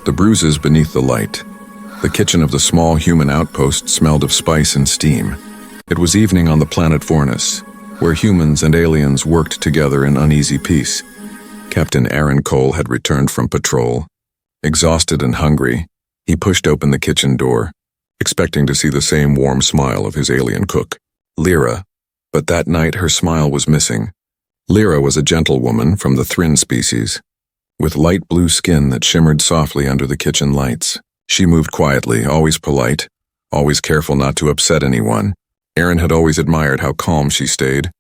The bruises beneath the light. The kitchen of the small human outpost smelled of spice and steam. It was evening on the planet Vornus, where humans and aliens worked together in uneasy peace. Captain Aaron Cole had returned from patrol. Exhausted and hungry, he pushed open the kitchen door, expecting to see the same warm smile of his alien cook, Lyra. But that night her smile was missing. Lyra was a gentlewoman from the Thrin species, with light blue skin that shimmered softly under the kitchen lights. She moved quietly, always polite, always careful not to upset anyone. Aaron had always admired how calm she stayed,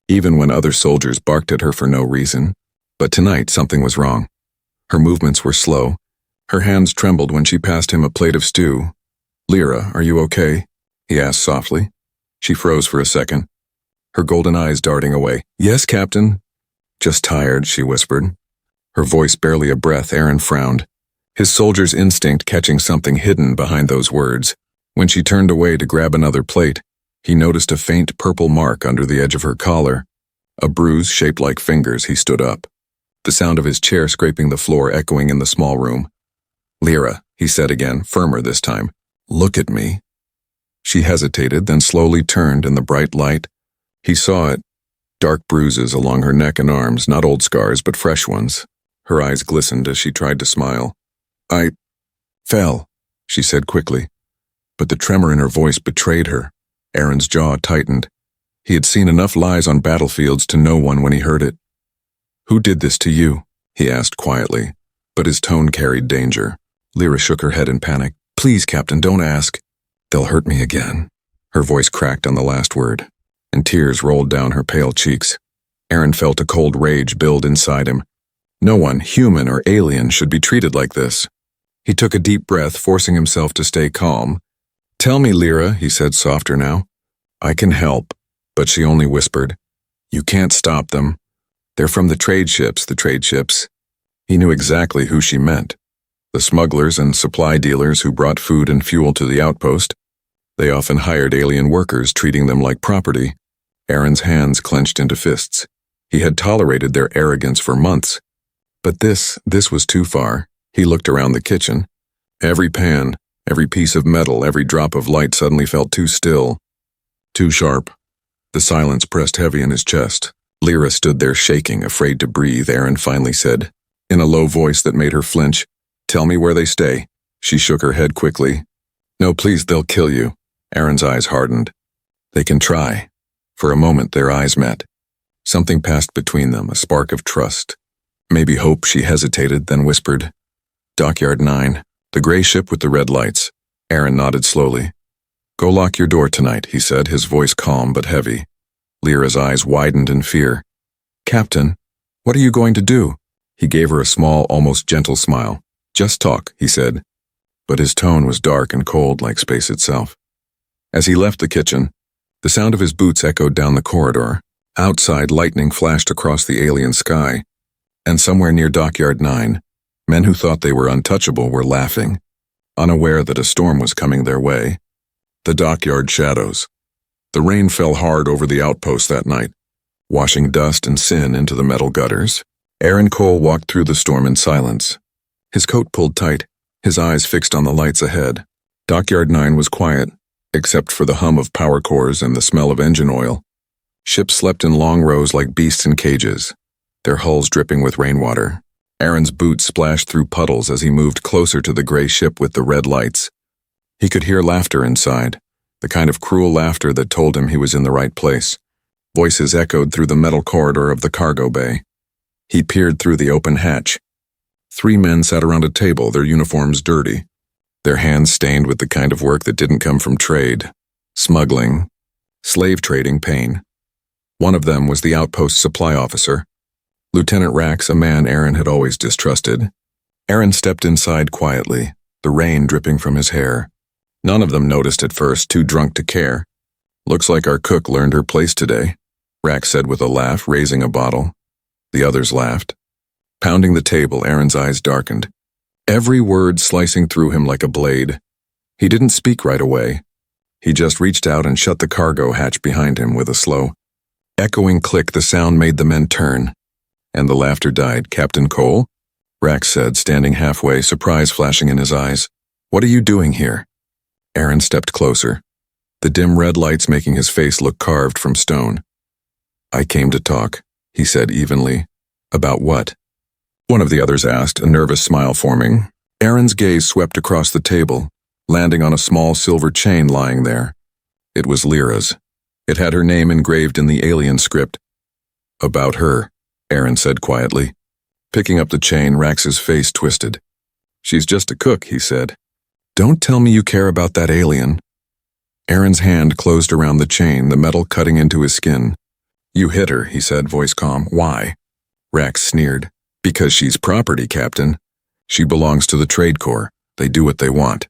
even when other soldiers barked at her for no reason. But tonight something was wrong. Her movements were slow. Her hands trembled when she passed him a plate of stew. "Lyra, are you okay?" he asked softly. She froze for a second, her golden eyes darting away. "Yes, Captain." "Just tired," she whispered. Her voice barely a breath. Aaron frowned, his soldier's instinct catching something hidden behind those words. When she turned away to grab another plate, he noticed a faint purple mark under the edge of her collar. A bruise shaped like fingers. He stood up, the sound of his chair scraping the floor echoing in the small room. "Lyra," he said again, firmer this time. "Look at me." She hesitated, then slowly turned in the bright light. He saw it. Dark bruises along her neck and arms, not old scars, but fresh ones. Her eyes glistened as she tried to smile. "I fell," she said quickly. But the tremor in her voice betrayed her. Aaron's jaw tightened. He had seen enough lies on battlefields to know one when he heard it. "Who did this to you?" he asked quietly, but his tone carried danger. Lyra shook her head in panic. "Please, Captain, don't ask." "They'll hurt me again." Her voice cracked on the last word, and tears rolled down her pale cheeks. Aaron felt a cold rage build inside him. No one, human or alien, should be treated like this. He took a deep breath, forcing himself to stay calm. "Tell me, Lyra," he said softer now. "I can help." But she only whispered, "You can't stop them. They're from the trade ships. He knew exactly who she meant. The smugglers and supply dealers who brought food and fuel to the outpost. They often hired alien workers, treating them like property. Aaron's hands clenched into fists. He had tolerated their arrogance for months. But this was too far. He looked around the kitchen. Every pan, every piece of metal, every drop of light suddenly felt too still, too sharp. The silence pressed heavy in his chest. Lyra stood there shaking, afraid to breathe. Aaron finally said, in a low voice that made her flinch, "Tell me where they stay." She shook her head quickly. "No, please, they'll kill you." Aaron's eyes hardened. "They can try." For a moment their eyes met. Something passed between them, a spark of trust. Maybe hope. She hesitated, then whispered, "Dockyard 9, the gray ship with the red lights." Aaron nodded slowly. "Go lock your door tonight," he said, his voice calm but heavy. Lyra's eyes widened in fear. "Captain, what are you going to do?" He gave her a small, almost gentle smile. "Just talk," he said, but his tone was dark and cold like space itself. As he left the kitchen, the sound of his boots echoed down the corridor. Outside, lightning flashed across the alien sky, and somewhere near Dockyard 9, men who thought they were untouchable were laughing, unaware that a storm was coming their way. The dockyard shadows. The rain fell hard over the outpost that night, washing dust and sin into the metal gutters. Aaron Cole walked through the storm in silence, his coat pulled tight, his eyes fixed on the lights ahead. Dockyard 9 was quiet, except for the hum of power cores and the smell of engine oil. Ships slept in long rows like beasts in cages, their hulls dripping with rainwater. Aaron's boots splashed through puddles as he moved closer to the gray ship with the red lights. He could hear laughter inside, the kind of cruel laughter that told him he was in the right place. Voices echoed through the metal corridor of the cargo bay. He peered through the open hatch. 3 men sat around a table, their uniforms dirty, their hands stained with the kind of work that didn't come from trade, smuggling, slave trading pain. One of them was the outpost supply officer, Lieutenant Rax, a man Aaron had always distrusted. Aaron stepped inside quietly, the rain dripping from his hair. None of them noticed at first, too drunk to care. "Looks like our cook learned her place today," Rax said with a laugh, raising a bottle. The others laughed. Pounding the table, Aaron's eyes darkened, every word slicing through him like a blade. He didn't speak right away. He just reached out and shut the cargo hatch behind him with a slow, echoing click. The sound made the men turn, and the laughter died. "Captain Cole?" Rax said, standing halfway, surprise flashing in his eyes. What are you doing here? Aaron stepped closer, the dim red lights making his face look carved from stone. I came to talk, he said evenly. About what? One of the others asked, a nervous smile forming. Aaron's gaze swept across the table, landing on a small silver chain lying there. It was Lyra's. It had her name engraved in the alien script. About her, Aaron said quietly. Picking up the chain, Rax's face twisted. She's just a cook, he said. Don't tell me you care about that alien. Aaron's hand closed around the chain, the metal cutting into his skin. You hit her, he said, voice calm. Why? Rax sneered. Because she's property, Captain. She belongs to the Trade Corps. They do what they want.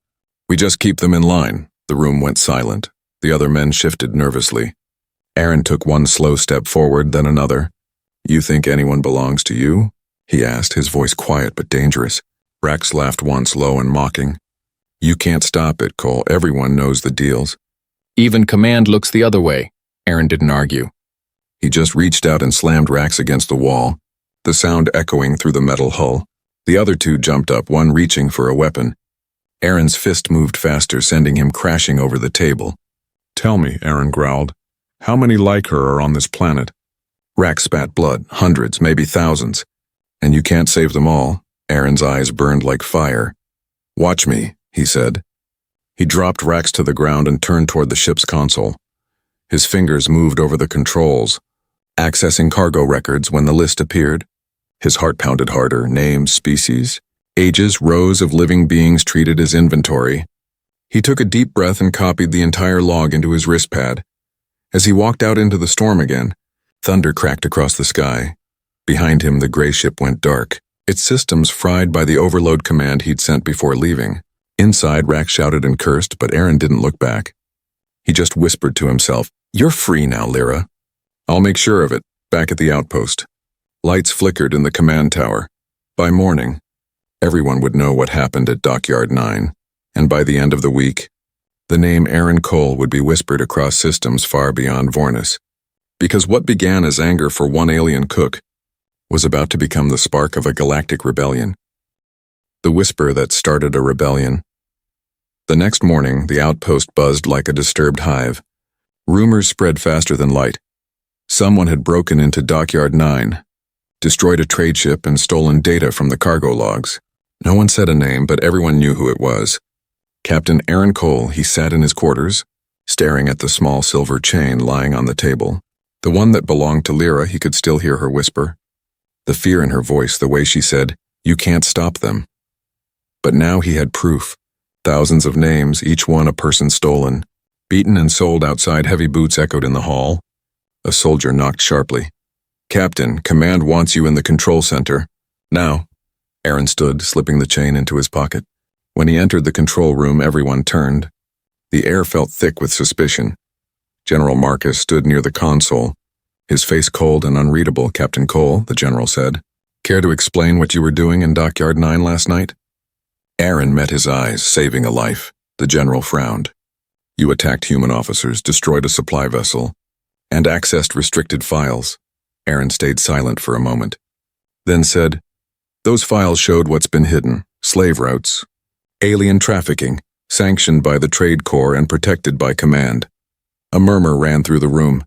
We just keep them in line. The room went silent. The other men shifted nervously. Aaron took one slow step forward, then another. You think anyone belongs to you? He asked, his voice quiet but dangerous. Rax laughed once, low and mocking. You can't stop it, Cole. Everyone knows the deals. Even command looks the other way. Aaron didn't argue. He just reached out and slammed Rax against the wall, the sound echoing through the metal hull. The other two jumped up, one reaching for a weapon. Aaron's fist moved faster, sending him crashing over the table. Tell me, Aaron growled, how many like her are on this planet? Rax spat blood, hundreds, maybe thousands. And you can't save them all. Aaron's eyes burned like fire. Watch me, he said. He dropped Rax to the ground and turned toward the ship's console. His fingers moved over the controls, accessing cargo records when the list appeared. His heart pounded harder, names, species, ages, rows of living beings treated as inventory. He took a deep breath and copied the entire log into his wrist pad. As he walked out into the storm again, thunder cracked across the sky. Behind him, the gray ship went dark, its systems fried by the overload command he'd sent before leaving. Inside, Rax shouted and cursed, but Aaron didn't look back. He just whispered to himself, You're free now, Lyra. I'll make sure of it, back at the outpost. Lights flickered in the command tower. By morning, everyone would know what happened at Dockyard 9, and by the end of the week, the name Aaron Cole would be whispered across systems far beyond Vornis. Because what began as anger for one alien cook was about to become the spark of a galactic rebellion. The whisper that started a rebellion. The next morning, the outpost buzzed like a disturbed hive. Rumors spread faster than light. Someone had broken into Dockyard 9, destroyed a trade ship, and stolen data from the cargo logs. No one said a name, but everyone knew who it was. Captain Aaron Cole. He sat in his quarters, staring at the small silver chain lying on the table. The one that belonged to Lyra. He could still hear her whisper. The fear in her voice, the way she said, You can't stop them. But now he had proof. Thousands of names, each one a person stolen. Beaten and sold outside, heavy boots echoed in the hall. A soldier knocked sharply. Captain, command wants you in the control center. Now. Aaron stood, slipping the chain into his pocket. When he entered the control room, everyone turned. The air felt thick with suspicion. General Marcus stood near the console, his face cold and unreadable. Captain Cole, the general said. Care to explain what you were doing in Dockyard 9 last night? Aaron met his eyes, saving a life. The general frowned. You attacked human officers, destroyed a supply vessel, and accessed restricted files. Aaron stayed silent for a moment, then said, Those files showed what's been hidden, slave routes, alien trafficking, sanctioned by the Trade Corps and protected by command. A murmur ran through the room.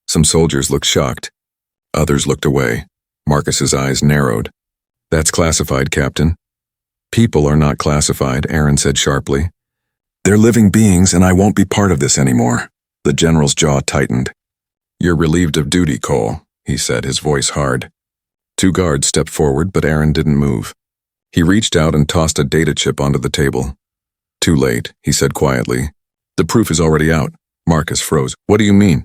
Some soldiers looked shocked. Others looked away. Marcus's eyes narrowed. That's classified, Captain. People are not classified, Aaron said sharply. They're living beings, and I won't be part of this anymore. The general's jaw tightened. You're relieved of duty, Cole, he said, his voice hard. Two guards stepped forward, but Aaron didn't move. He reached out and tossed a data chip onto the table. Too late, he said quietly. The proof is already out. Marcus froze. What do you mean?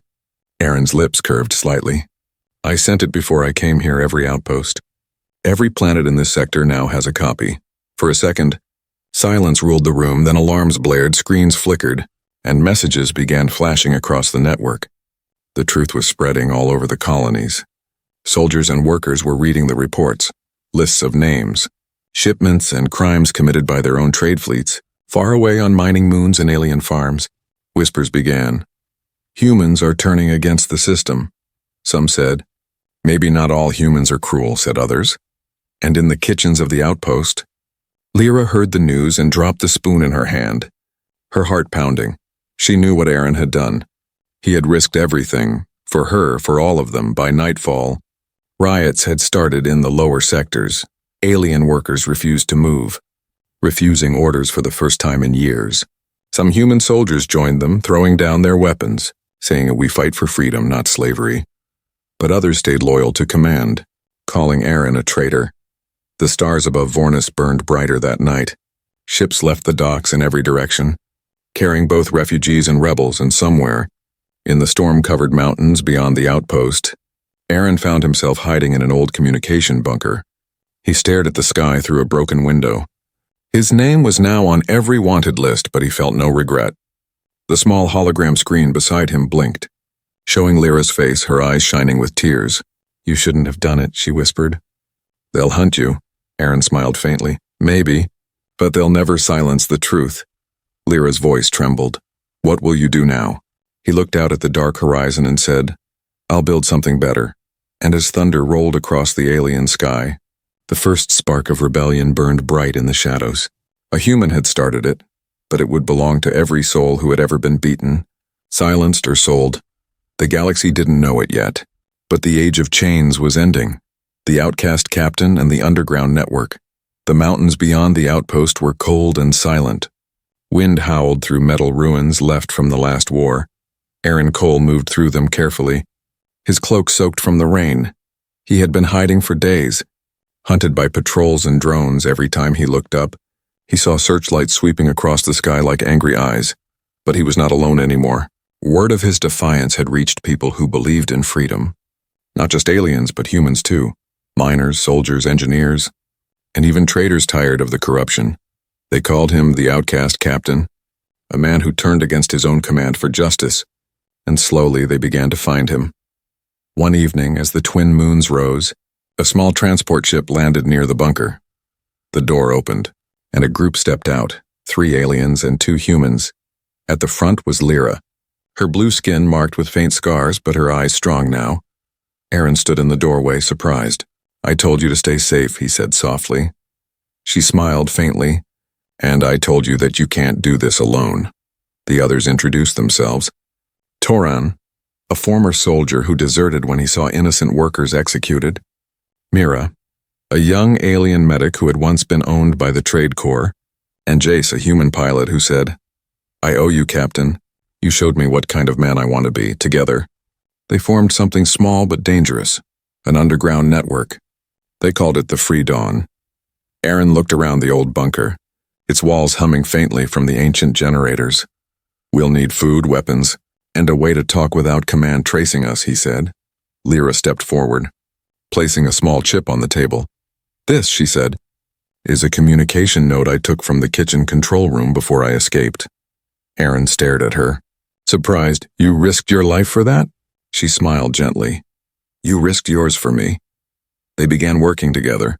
Aaron's lips curved slightly. I sent it before I came here, every outpost. Every planet in this sector now has a copy. For a second, silence ruled the room, then alarms blared, screens flickered, and messages began flashing across the network. The truth was spreading all over the colonies. Soldiers and workers were reading the reports, lists of names, shipments and crimes committed by their own trade fleets, far away on mining moons and alien farms. Whispers began. Humans are turning against the system. Some said, maybe not all humans are cruel, said others. And in the kitchens of the outpost, Lyra heard the news and dropped the spoon in her hand. Her heart pounding. She knew what Aaron had done. He had risked everything, for her, for all of them. By nightfall, riots had started in the lower sectors. Alien workers refused to move, refusing orders for the first time in years. Some human soldiers joined them, throwing down their weapons, saying we fight for freedom, not slavery. But others stayed loyal to command, calling Aaron a traitor. The stars above Vornis burned brighter that night. Ships left the docks in every direction, carrying both refugees and rebels, and somewhere, in the storm-covered mountains beyond the outpost, Aaron found himself hiding in an old communication bunker. He stared at the sky through a broken window. His name was now on every wanted list, but he felt no regret. The small hologram screen beside him blinked, showing Lyra's face, her eyes shining with tears. "You shouldn't have done it," she whispered. "They'll hunt you," Aaron smiled faintly. "Maybe, but they'll never silence the truth." Lyra's voice trembled. "What will you do now?" He looked out at the dark horizon and said, "I'll build something better." And as thunder rolled across the alien sky, the first spark of rebellion burned bright in the shadows. A human had started it, but it would belong to every soul who had ever been beaten, silenced, or sold. The galaxy didn't know it yet, but the age of chains was ending. The Outcast Captain and the underground network. The mountains beyond the outpost were cold and silent. Wind howled through metal ruins left from the last war. Aaron Cole moved through them carefully, his cloak soaked from the rain. He had been hiding for days, hunted by patrols and drones. Every time he looked up, he saw searchlights sweeping across the sky like angry eyes. But he was not alone anymore. Word of his defiance had reached people who believed in freedom. Not just aliens, but humans too. Miners, soldiers, engineers, and even traders tired of the corruption. They called him the Outcast Captain, a man who turned against his own command for justice, and slowly they began to find him. One evening, as the twin moons rose, a small transport ship landed near the bunker. The door opened, and a group stepped out, 3 aliens and 2 humans. At the front was Lyra, her blue skin marked with faint scars, but her eyes strong now. Aaron stood in the doorway, surprised. "I told you to stay safe," he said softly. She smiled faintly. "And I told you that you can't do this alone." The others introduced themselves. Toran, a former soldier who deserted when he saw innocent workers executed. Mira, a young alien medic who had once been owned by the Trade Corps. And Jace, a human pilot who said, "I owe you, Captain. You showed me what kind of man I want to be." Together, they formed something small but dangerous, an underground network. They called it the Free Dawn. Aaron looked around the old bunker, its walls humming faintly from the ancient generators. "We'll need food, weapons, and a way to talk without command tracing us," he said. Lyra stepped forward, placing a small chip on the table. "This," she said, "is a communication node I took from the kitchen control room before I escaped." Aaron stared at her, surprised. "You risked your life for that?" She smiled gently. "You risked yours for me." They began working together.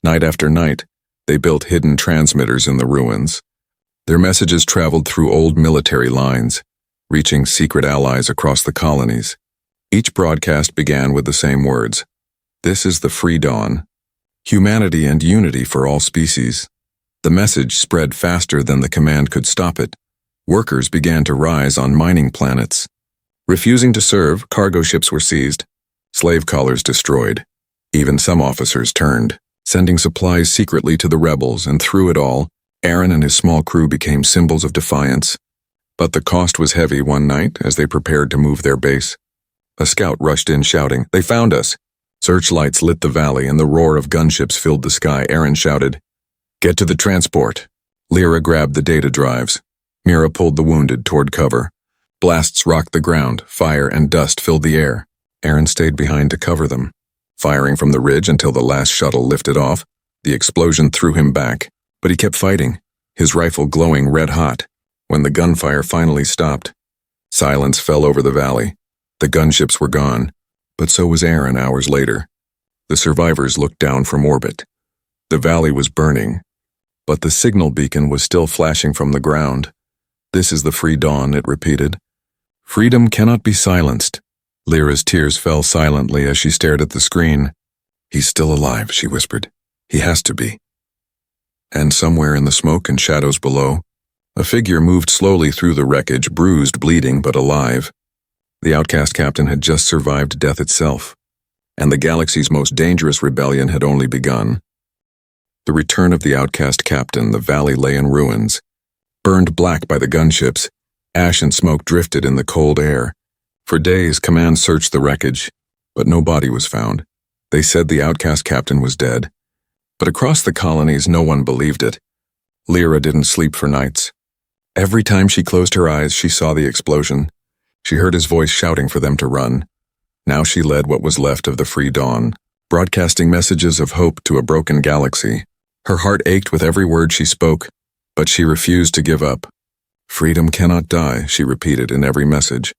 Night after night, they built hidden transmitters in the ruins. Their messages traveled through old military lines, reaching secret allies across the colonies. Each broadcast began with the same words: "This is the Free Dawn. Humanity and unity for all species." The message spread faster than the command could stop it. Workers began to rise on mining planets. Refusing to serve, cargo ships were seized, slave collars destroyed. Even some officers turned, sending supplies secretly to the rebels, and through it all, Aaron and his small crew became symbols of defiance. But the cost was heavy. One night, as they prepared to move their base, a scout rushed in shouting, "They found us!" Searchlights lit the valley and the roar of gunships filled the sky. Aaron shouted, "Get to the transport." Lyra grabbed the data drives. Mira pulled the wounded toward cover. Blasts rocked the ground. Fire and dust filled the air. Aaron stayed behind to cover them, firing from the ridge until the last shuttle lifted off. The explosion threw him back, but he kept fighting, his rifle glowing red-hot. When the gunfire finally stopped, silence fell over the valley. The gunships were gone, but so was Aaron hours later. The survivors looked down from orbit. The valley was burning, but the signal beacon was still flashing from the ground. "This is the Free Dawn," it repeated. "Freedom cannot be silenced." Lyra's tears fell silently as she stared at the screen. "He's still alive," she whispered. He has to be. And somewhere in the smoke and shadows below, a figure moved slowly through the wreckage, bruised, bleeding, but alive. The Outcast Captain had just survived death itself, and the galaxy's most dangerous rebellion had only begun. The return of the Outcast Captain, the valley lay in ruins. Burned black by the gunships, ash and smoke drifted in the cold air. For days, command searched the wreckage, but no body was found. They said the Outcast Captain was dead. But across the colonies, no one believed it. Lyra didn't sleep for nights. Every time she closed her eyes, she saw the explosion. She heard his voice shouting for them to run. Now she led what was left of the Free Dawn, broadcasting messages of hope to a broken galaxy. Her heart ached with every word she spoke, but she refused to give up. Freedom cannot die, she repeated in every message.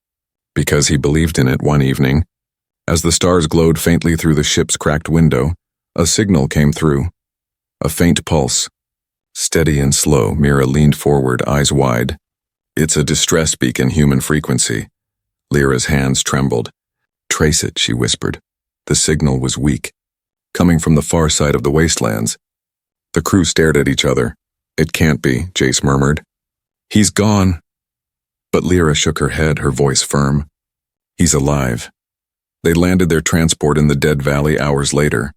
Because he believed in it one evening. As the stars glowed faintly through the ship's cracked window, a signal came through. A faint pulse. Steady and slow, Mira leaned forward, eyes wide. It's a distress beacon, human frequency. Lyra's hands trembled. Trace it, she whispered. The signal was weak, coming from the far side of the wastelands. The crew stared at each other. It can't be, Jace murmured. He's gone. But Lyra shook her head, her voice firm. He's alive. They landed their transport in the Dead Valley hours later.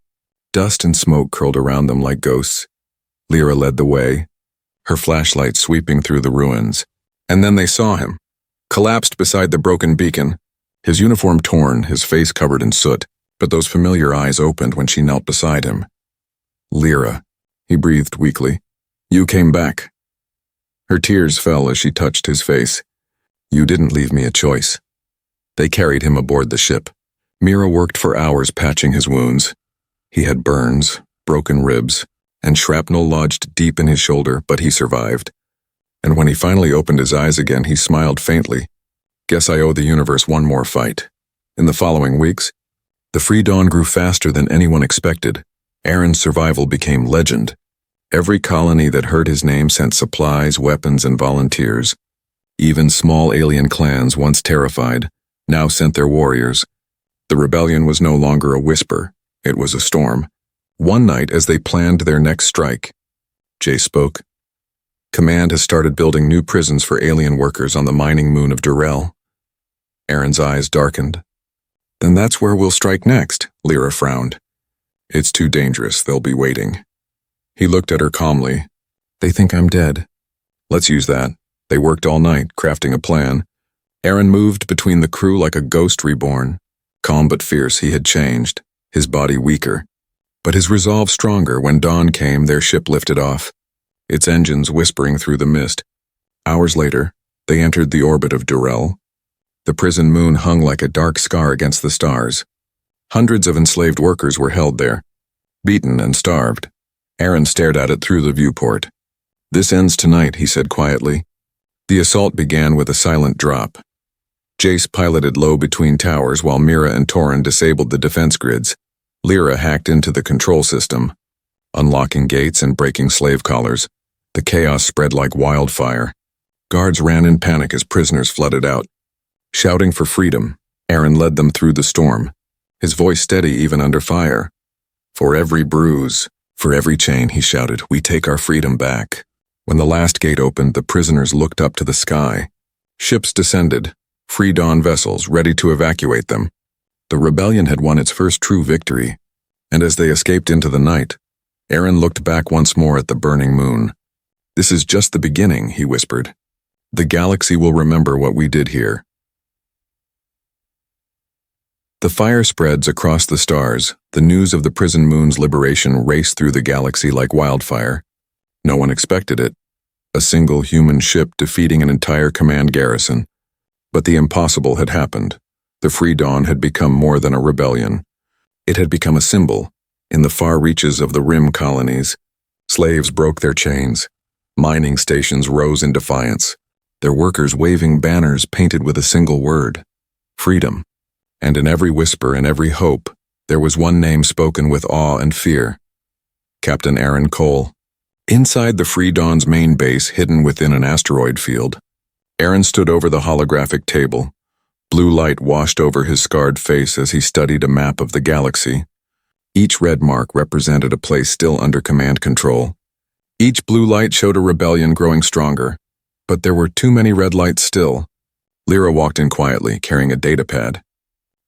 Dust and smoke curled around them like ghosts. Lyra led the way, her flashlight sweeping through the ruins. And then they saw him, collapsed beside the broken beacon, his uniform torn, his face covered in soot, but those familiar eyes opened when she knelt beside him. Lyra, he breathed weakly. You came back. Her tears fell as she touched his face. You didn't leave me a choice. They carried him aboard the ship. Mira worked for hours patching his wounds. He had burns, broken ribs, and shrapnel lodged deep in his shoulder, but he survived. And when he finally opened his eyes again, he smiled faintly. Guess I owe the universe one more fight. In the following weeks, the Free Dawn grew faster than anyone expected. Aaron's survival became legend. Every colony that heard his name sent supplies, weapons, and volunteers. Even small alien clans, once terrified, now sent their warriors. The rebellion was no longer a whisper. It was a storm. One night, as they planned their next strike, Jay spoke. Command has started building new prisons for alien workers on the mining moon of Durrell. Aaron's eyes darkened. Then that's where we'll strike next, Lyra frowned. It's too dangerous, they'll be waiting. He looked at her calmly. They think I'm dead. Let's use that. They worked all night, crafting a plan. Aaron moved between the crew like a ghost reborn. Calm but fierce, he had changed, his body weaker. But his resolve stronger. When dawn came, their ship lifted off, its engines whispering through the mist. Hours later, they entered the orbit of Durrell. The prison moon hung like a dark scar against the stars. Hundreds of enslaved workers were held there, beaten and starved. Aaron stared at it through the viewport. This ends tonight, he said quietly. The assault began with a silent drop. Jace piloted low between towers while Mira and Torin disabled the defense grids. Lyra hacked into the control system, unlocking gates and breaking slave collars. The chaos spread like wildfire. Guards ran in panic as prisoners flooded out. Shouting for freedom, Aaron led them through the storm, his voice steady even under fire. For every bruise, for every chain, he shouted, we take our freedom back. When the last gate opened, the prisoners looked up to the sky. Ships descended, Free Dawn vessels ready to evacuate them. The rebellion had won its first true victory, and as they escaped into the night, Aaron looked back once more at the burning moon. This is just the beginning, he whispered. The galaxy will remember what we did here. The fire spreads across the stars. The news of the prison moon's liberation raced through the galaxy like wildfire. No one expected it. A single human ship defeating an entire command garrison. But the impossible had happened. The Free Dawn had become more than a rebellion. It had become a symbol. In the far reaches of the Rim colonies, slaves broke their chains. Mining stations rose in defiance, their workers waving banners painted with a single word, freedom. And in every whisper and every hope, there was one name spoken with awe and fear. Captain Aaron Cole. Inside the Free Dawn's main base, hidden within an asteroid field, Aaron stood over the holographic table. Blue light washed over his scarred face as he studied a map of the galaxy. Each red mark represented a place still under command control. Each blue light showed a rebellion growing stronger, but there were too many red lights still. Lyra walked in quietly, carrying a datapad.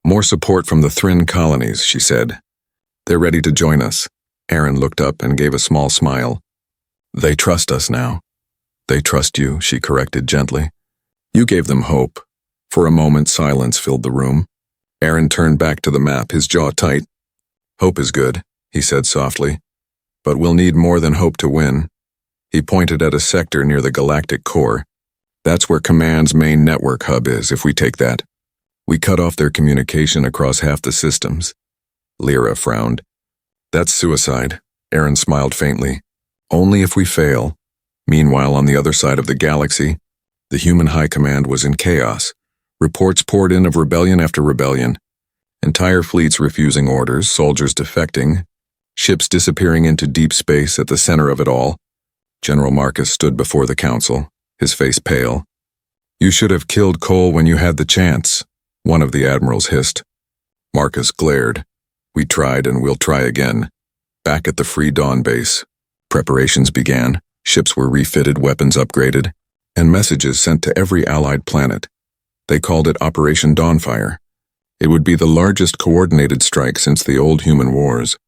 "More support from the Thrin colonies," she said. "They're ready to join us." Aaron looked up and gave a small smile. "They trust us now." "They trust you," she corrected gently. "You gave them hope." For a moment, silence filled the room. Aaron turned back to the map, his jaw tight. "Hope is good," he said softly. "But we'll need more than hope to win." He pointed at a sector near the galactic core. "That's where Command's main network hub is. If we take that, we cut off their communication across half the systems." Lyra frowned. "That's suicide." Aaron smiled faintly. "Only if we fail." Meanwhile, on the other side of the galaxy, the human high command was in chaos. Reports poured in of rebellion after rebellion. Entire fleets refusing orders, soldiers defecting, ships disappearing into deep space. At the center of it all, General Marcus stood before the council, his face pale. "You should have killed Cole when you had the chance," one of the admirals hissed. Marcus glared. "We tried and we'll try again." Back at the Free Dawn base, preparations began. Ships were refitted, weapons upgraded, and messages sent to every allied planet. They called it Operation Dawnfire. It would be the largest coordinated strike since the old human wars.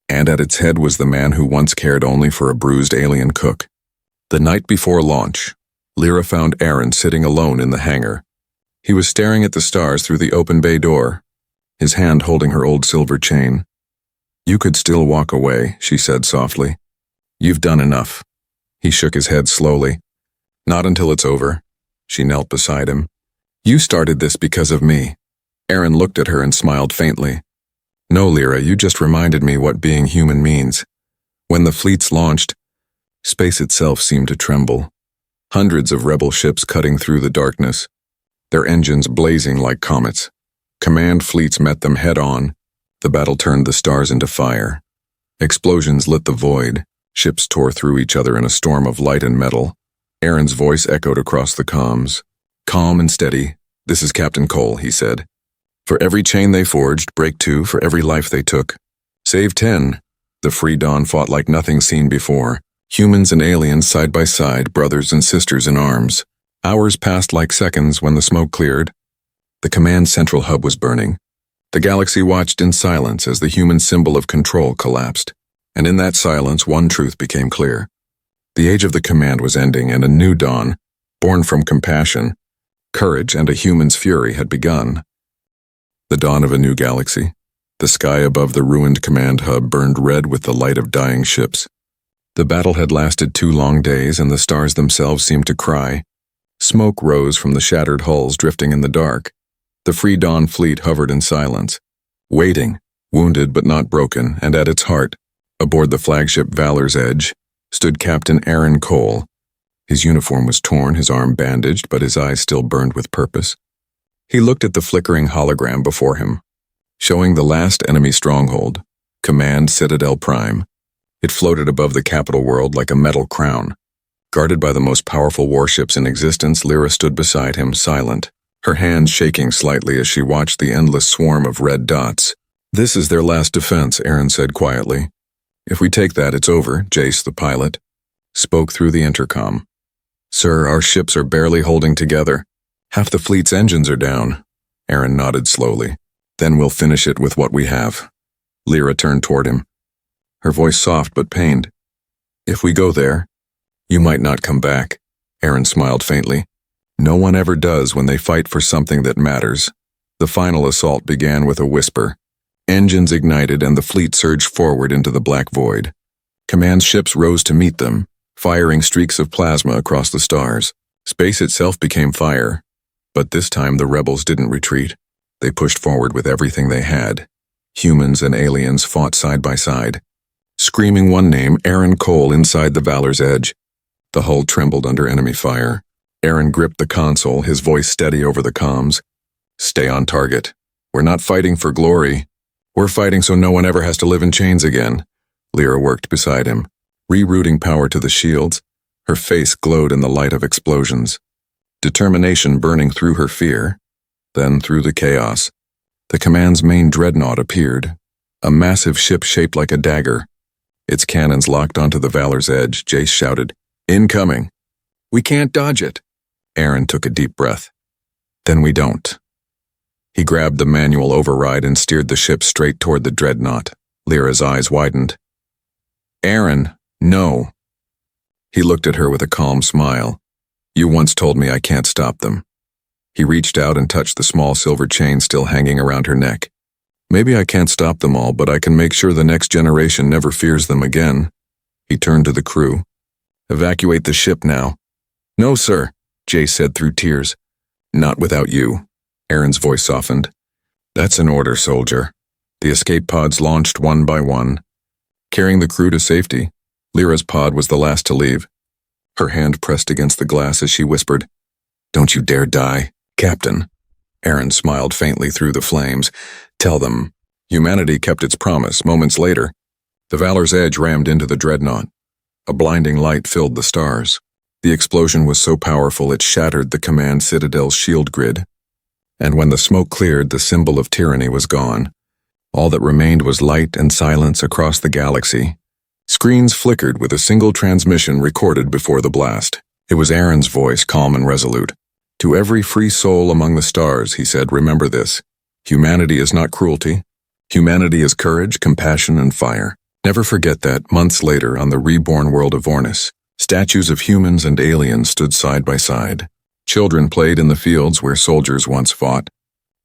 And at its head was the man who once cared only for a bruised alien cook. The night before launch, Lyra found Aaron sitting alone in the hangar. He was staring at the stars through the open bay door, his hand holding her old silver chain. "You could still walk away," she said softly. "You've done enough." He shook his head slowly. "Not until it's over." She knelt beside him. "You started this because of me." Aaron looked at her and smiled faintly. "No, Lyra, you just reminded me what being human means." When the fleets launched, space itself seemed to tremble. Hundreds of rebel ships cutting through the darkness, their engines blazing like comets. Command fleets met them head-on. The battle turned the stars into fire. Explosions lit the void. Ships tore through each other in a storm of light and metal. Aaron's voice echoed across the comms. "Calm and steady. This is Captain Cole," he said. "For every chain they forged, break 2. For every life they took, save 10. The Free Dawn fought like nothing seen before. Humans and aliens side by side, brothers and sisters in arms. Hours passed like seconds when the smoke cleared. The command central hub was burning. The galaxy watched in silence as the human symbol of control collapsed. And in that silence, one truth became clear. The age of the command was ending, and a new dawn, born from compassion, courage, and a human's fury had begun. The dawn of a new galaxy. The sky above the ruined command hub burned red with the light of dying ships. The battle had lasted 2 long days, and the stars themselves seemed to cry. Smoke rose from the shattered hulls drifting in the dark. The Free Dawn fleet hovered in silence, waiting, wounded but not broken, and at its heart, aboard the flagship Valor's Edge, stood Captain Aaron Cole. His uniform was torn, his arm bandaged, but his eyes still burned with purpose. He looked at the flickering hologram before him, showing the last enemy stronghold, Command Citadel Prime. It floated above the capital world like a metal crown. Guarded by the most powerful warships in existence, Lyra stood beside him, silent, her hands shaking slightly as she watched the endless swarm of red dots. "This is their last defense," Aaron said quietly. "If we take that, it's over." Jace, the pilot, spoke through the intercom. "Sir, our ships are barely holding together. Half the fleet's engines are down." Aaron nodded slowly. "Then we'll finish it with what we have." Lyra turned toward him, her voice soft but pained. "If we go there, you might not come back." Aaron smiled faintly. "No one ever does when they fight for something that matters." The final assault began with a whisper. Engines ignited and the fleet surged forward into the black void. Command ships rose to meet them, firing streaks of plasma across the stars. Space itself became fire. But this time the rebels didn't retreat. They pushed forward with everything they had. Humans and aliens fought side by side. Screaming one name, Aaron Cole, inside the Valor's Edge. The hull trembled under enemy fire. Aaron gripped the console, his voice steady over the comms. "Stay on target. We're not fighting for glory. We're fighting so no one ever has to live in chains again." Lyra worked beside him, rerouting power to the shields. Her face glowed in the light of explosions. Determination burning through her fear. Then, through the chaos, the command's main dreadnought appeared. A massive ship shaped like a dagger. Its cannons locked onto the Valor's edge. Jace shouted, "Incoming!" "We can't dodge it." Aaron took a deep breath. "Then we don't." He grabbed the manual override and steered the ship straight toward the dreadnought. Lyra's eyes widened. "Aaron, no." He looked at her with a calm smile. "You once told me I can't stop them." He reached out and touched the small silver chain still hanging around her neck. "Maybe I can't stop them all, but I can make sure the next generation never fears them again." He turned to the crew. "Evacuate the ship now." "No, sir," Jace said through tears. "Not without you." Aaron's voice softened. "That's an order, soldier." The escape pods launched one by one, carrying the crew to safety. Lyra's pod was the last to leave. Her hand pressed against the glass as she whispered, "Don't you dare die, Captain." Aaron smiled faintly through the flames. "Tell them." Humanity kept its promise. Moments later, the Valor's edge rammed into the dreadnought. A blinding light filled the stars. The explosion was so powerful it shattered the command citadel's shield grid. And when the smoke cleared, the symbol of tyranny was gone. All that remained was light and silence across the galaxy. Screens flickered with a single transmission recorded before the blast. It was Aaron's voice, calm and resolute. "To every free soul among the stars," he said, "remember this. Humanity is not cruelty. Humanity is courage, compassion, and fire. Never forget that." Months later, on the reborn world of Vornis, statues of humans and aliens stood side by side. Children played in the fields where soldiers once fought.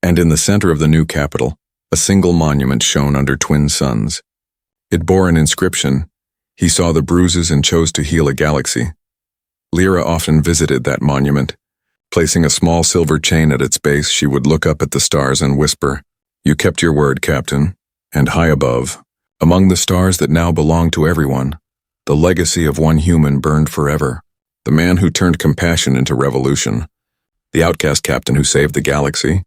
And in the center of the new capital, a single monument shone under twin suns. It bore an inscription, "He saw the bruises and chose to heal a galaxy." Lyra often visited that monument. Placing a small silver chain at its base, she would look up at the stars and whisper, "You kept your word, Captain." And high above, among the stars that now belonged to everyone, the legacy of one human burned forever. The man who turned compassion into revolution. The Outcast Captain who saved the galaxy.